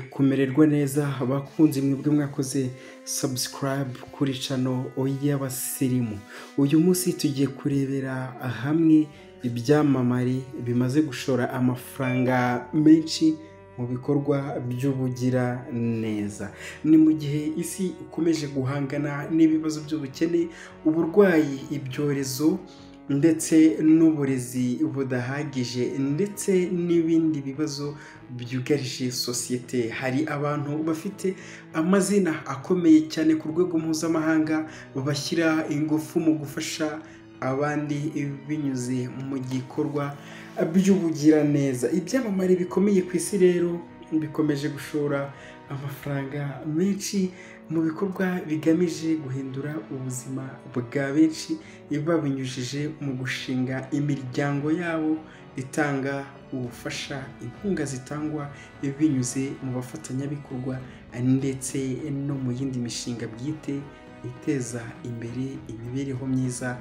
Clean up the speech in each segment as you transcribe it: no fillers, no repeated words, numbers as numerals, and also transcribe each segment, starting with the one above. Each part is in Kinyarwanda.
Kumererwa neza abakunzi mwebwe mwakoze subscribe kuri channel y'abasirimu. Uyu munsi tugiye kurebera hamwe ibyamamare bimaze gushora amafaranga menshi mu bikorwa by'ubugira neza. Ni mu gihe isi ikomeje guhangana n'ibibazo by'ubukene, uburwayi, ibyorezo ndetse n'uburezi budahagije ndetse n'ibindi bibazo byugarije sosiyete. Hari abantu bafite amazina akomeye cyane ku rwego mpuzamahanga bashyira ingufu mu gufasha abandi binyuze mu gikorwa by'ubugiraneza. Ibyamamare bikomeye ku isi rero bikomeje gushora amafaranga menshi mu bikorwa bigamije guhindura ubuzima bwa benshi, babinyujije mu gushinga imiryango yabo itanga ubufasha, inkunga zitangwa binyuze mu bafatanyabikorwa ndetse no mu yindi mishinga bwite iteza imbere imibereho myiza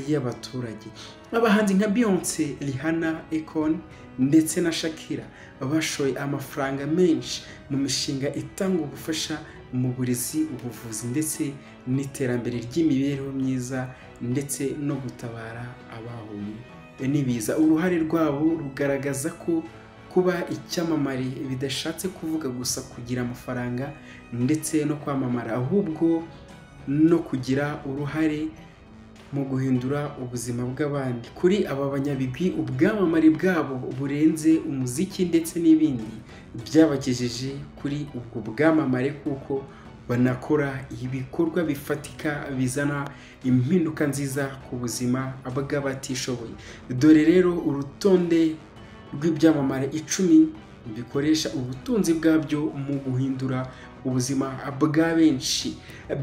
y'abaturage. Abahanzi nka Beyonce, Rihanna, Akon ndetse na Shakira bashoye amafaranga menshi mu mishinga itanga ubufasha mu burezi, ubuvuzi ndetse n'iterambere ry'imibereho myiza ndetse no gutabara abahuye n'ibiza. Uruhare rwabo rugaragaza ko kuba icyamamare bidashatse kuvuga gusa kugira amafaranga ndetse no kwamamara, ahubwo no kugira uruhare mu guhindura ubuzima bw'abandi. Kuri aba banyabigwi, ubwamamare bwabo burenze umuziki ndetse n'ibindi, byabagejeje kuri ubwo bwamamare kuko banakora ibikorwa bifatika bizana impinduka nziza ku buzima bw'abatishoboye. Dore rero urutonde rw'ibyamamare 10 bikoresha ubutunzi bwabyo mu guhindura ubuzima bwa benshi.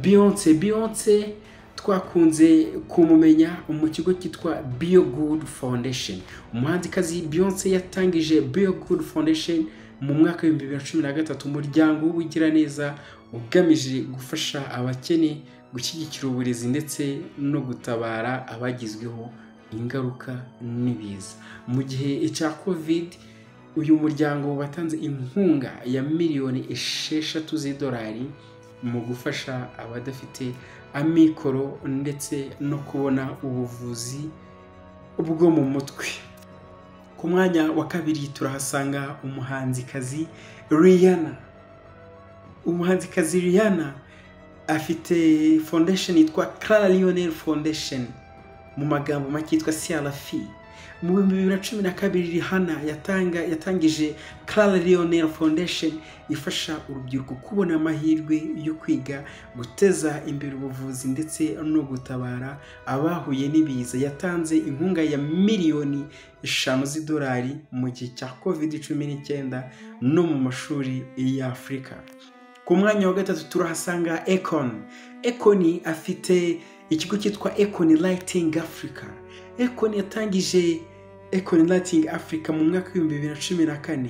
Beyonce twakunze kumumenya mu kigo cyitwa Bio Good Foundation. Umuhanzikazi Beyonce yatangije Bio Good Foundation mu mwaka wa 2013, umuryango w'ubugiraneza ugamije gufasha abakene, gushyigikira uburezi ndetse no gutabara abagizweho ingaruka n'ibiza. Mu gihe cya COVID, uyu muryango watanze inkunga ya miliyoni 6 z'idolari mu gufasha abadafite amikoro ndetse no kubona ubuvuzi bwo mu mutwe. Ku mwanya wa kabiri turahasanga umuhanzikazi Rihanna. Umuhanzikazi Rihanna afite foundation yitwa Clara Lionel Foundation, mu magambo make yitwa CLF. Mu 2012 Rihanna yatangije Clara Lionel Foundation ifasha urubyiruko kubona amahirwe yo kwiga, guteza imbere ubuvuzi ndetse no gutabara abahuye n'ibiza. Yatanze inkunga ya miliyoni 5 z'idolari mu gihe cya COVID-19 no mu mashuri ya Afurika. Ku mwanya wa gatatu turahasanga Akon. Akon afite ikigo cyitwa Akon Lighting Africa. Akon yatangije Akon Lighting Africa mu mwaka wa 2014,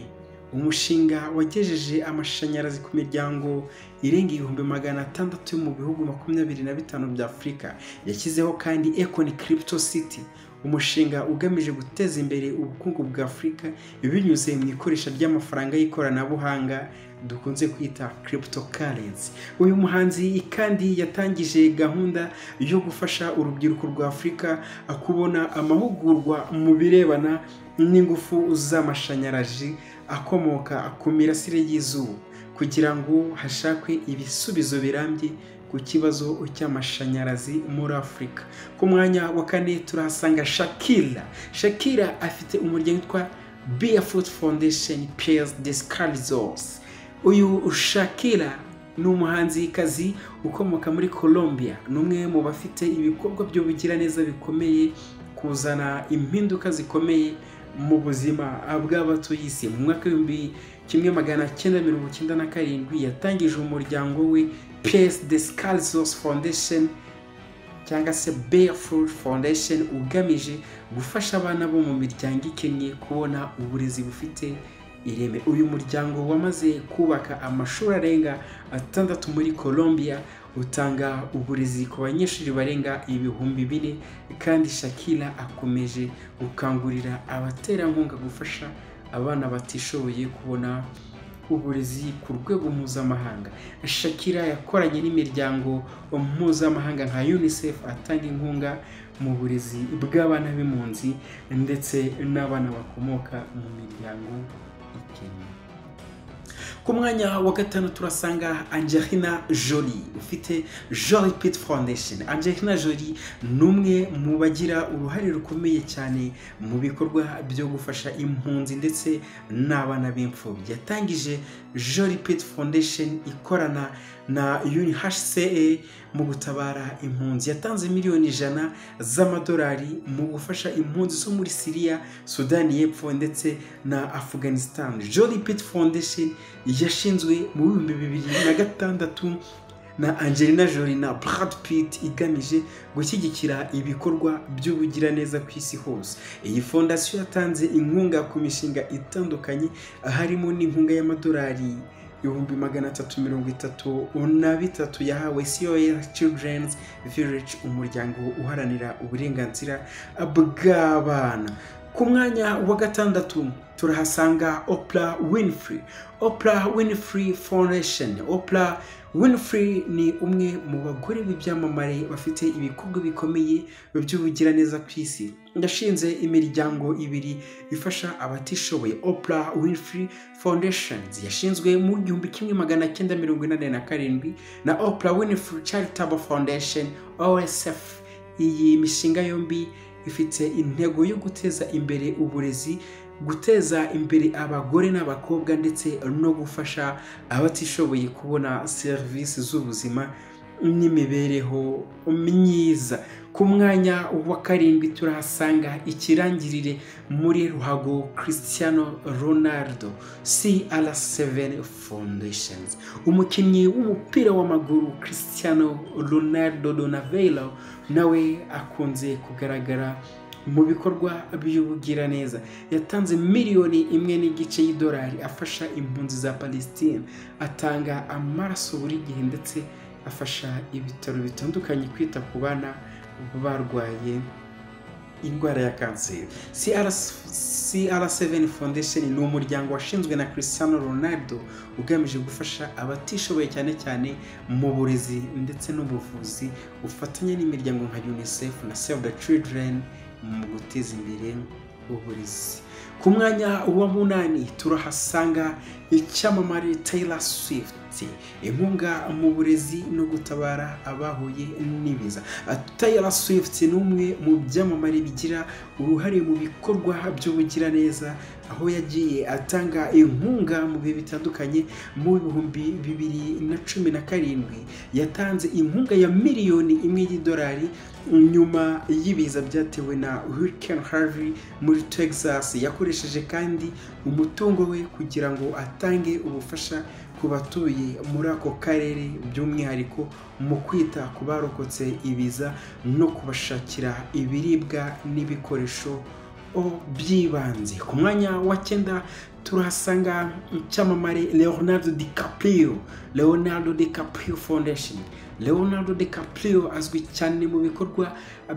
umushinga wagejeje amashanyarazi ku miryango irenga 600,000 mu bihugu 25 bya Afurika. Yashyizeho kandi Akon Crypto City, umushinga ugamije guteza imbere ubukungu bwa Afurika binyuze mu ikoresha ry'amafaranga y'ikoranabuhanga dukunze kwita cryptocurrency. Uyu muhanzi kandi yatangije gahunda yo gufasha urubyiruko rwa Afurika kubona amahugurwa mu birebana n'ingufu z'amashanyarazi akomoka ku mirasire y'izuba kugira ngo hashakwe ibisubizo birambye ku kibazo cy'amashanyarazi muri Afurika. Ku mwanya wa kane turahasanga Shakira. Shakira afite umuryango witwa Barefoot Foundation Pies Descalzos. Uyu Shakira ni umuhanzikazi ukomoka muri Colombia, n'umwe mu bafite ibikorwa by'ubugiraneza bikomeye kuzana impinduka zikomeye mu buzima bw'abatuye isi. Mu mwaka wa 1997 yatangije umuryango we Pies Descalzos Foundation cyangwa se Barefoot Foundation, ugamije gufasha abana bo mu miryango ikennye kubona uburezi bufite ireme. Uyu muryango wamaze kubaka amashuri arenga 6 muri Colombia, utanga uburezi ku banyeshuri barenga 4,000, kandi Shakira akomeje gukangurira abaterankunga gufasha abana batishoboye kubona uburezi ku rwego mpuzamahanga. Shakira yakoranye n'imiryango mpuzamahanga nka UNICEF atanga inkunga mu burezi bw'abana b'impunzi ndetse n'abana bakomoka mu miryango ikennye. Ku mwanya wa gatanu turasanga Angelina Jolie ufite Jolie Pitt Foundation. Angelina Jolie ni umwe mu bagira uruhare rukomeye cyane mu bikorwa byo gufasha impunzi ndetse n'abana b'imfubyi. Yatangije Jolie Pitt Foundation ikorana na UNHCR mu gutabara impunzi. Yatanze miliyoni 100 z'amadolari mu gufasha impunzi zo muri Syria, Sudani y'Epfo ndetse na Afghanistan. Jolie Pitt Foundation yashinzwe mu 2006 na Angelina Jolie na Brad Pitt igamije gushyigikira ibikorwa by'ubugiraneza ku isi hose. Iyi fondasiyo yatanze inkunga ku mishinga itandukanye harimo n'inkunga y'amadolari 333 yahawe SOS Children's Village, umuryango uharanira uburenganzira bw'abana. Ku mwanya wa gatandatu turahasanga Oprah Winfrey. Oprah Winfrey Foundation. Oprah Winfrey ni umwe mu bagore b'ibyamamare bafite ibikorwa bikomeye by'ubugiraneza ku isi. Yashinze imiryango ibiri ifasha abatishoboye. Oprah Winfrey Foundation yashinzwe mu 1987 na Oprah Winfrey Charitable Foundation OSF. Iyi mishinga yombi ifite intego yo guteza imbere uburezi, guteza imbere abagore n'abakobwa ndetse no gufasha abatishoboye kubona serivisi z'ubuzima n'imibereho myiza. Ku mwanya wa karindwi turahasanga ikirangirire muri ruhago Cristiano Ronaldo, CR7 Foundations. Umukinnyi w'umupira w'amaguru Cristiano Ronaldo Donaveiro nawe akunze kugaragara mu bikorwa by'ubugiraneza. Yatanze miliyoni 1.5 y'idolari afasha impunzi za Palestine, atanga amaraso buri gihe ndetse afasha ibitaro bitandukanye kwita ku bana barwaye indwara ya kanseri. CR7 Foundation ni umuryango washinzwe na Cristiano Ronaldo ugamije gufasha abatishoboye cyane cyane mu burezi ndetse n'ubuvuzi, ufatanya n'imiryango nka UNICEF na Save the Children mu guteza imbere uburezi. Ku mwanya wa 8 turahasanga icyamamare Taylor Swift. Inkunga mu burezi no gutabara abahuye n'ibiza. Taylor Swift ni umwe mu byamamare bigira uruhare mu bikorwa by'ubugiraneza, aho yagiye atanga inkunga mu bihe bitandukanye. Mu 2017 yatanze inkunga ya miliyoni 1 y'idolari nyuma y'ibiza byatewe na Hurricane Harvey muri Texas. Yakoresheje kandi umutungo we kugira ngo atange ubufasha ku batuye muri ako karere, by'umwihariko mu kwita ku barokotse ibiza no kubashakira ibiribwa n'ibikoresho by'ibanze. Ku mwanya wa 9 turahasanga icyamamare Leonardo DiCaprio. Leonardo DiCaprio Foundation. Leonardo DiCaprio azwi cyane mu bikorwa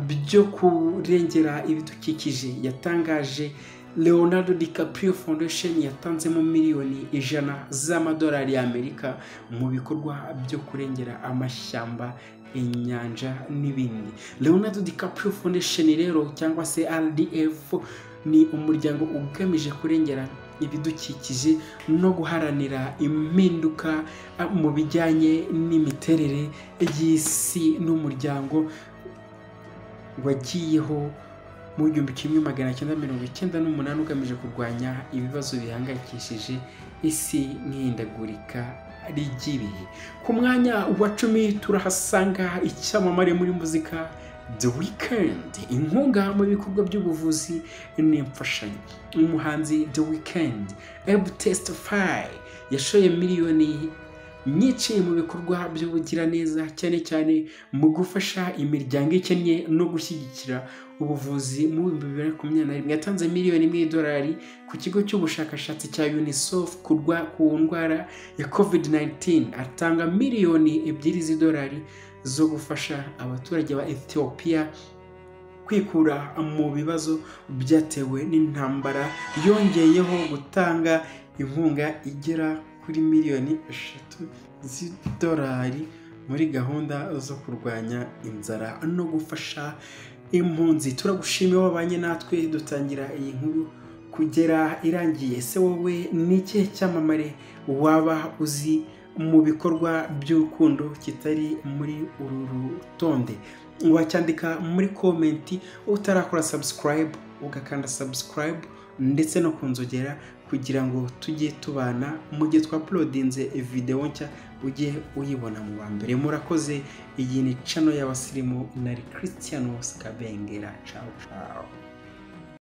byo kurengera ibidukikije. Yatangaje Leonardo DiCaprio Foundation yatanzemo miliyoni 100 z'amadolari y'Amerika mu bikorwa byo kurengera amashyamba, inyanja n'ibindi. Leonardo DiCaprio Foundation rero cyangwa se RDF ni umuryango ugamije kurengera ibidukikije no guharanira impinduka mu bijyanye n'imiterere y'isi, n'umuryango wagiyeho mu 1998 ugamije kurwanya ibibazo bihangayikishije isi nk'ihindagurika ry'ibihe. Ku mwanya wa 10 turahasanga icyamamare muri muzika The Weeknd. Inkunga mu bikorwa by'ubuvuzi n'imfashanyo. Umuhanzi The Weeknd able testify yashoye miliyoni nyinshi mu bikorwa by'ubugiraneza, cyane cyane mu gufasha imiryango ikennye no gushyigikira ubuvuzi. Mu 2021 yatanze miliyoni 1 y'idolari ku kigo cy'ubushakashatsi cya UNICEF ku ndwara ya COVID-19. Atanga miliyoni 2 z'idolari zo gufasha abaturage ba Ethiopia kwikura mu bibazo byatewe n'intambara. Yongeyeho gutanga inkunga igera kuri miliyoni 3 z'idolari muri gahunda zo kurwanya inzara no gufasha impunzi. Turagushimiye wabanye natwe dutangira iyi nkuru kugera irangiye. Se wowe ni ikihe cyamamare waba uzi mu bikorwa by'urukundo kitari muri uru rutonde? Wacyandika muri komenti, utarakora subscribe ugakanda subscribe ndetse no kunzogera kugira ngo tujye tubana mu gihe twaploadinze video nshya ujye uyibona mu wa mbere. Murakoze. Iyi ni channel y'abasirimu, nari Christian Kabengera. Ciao ciao.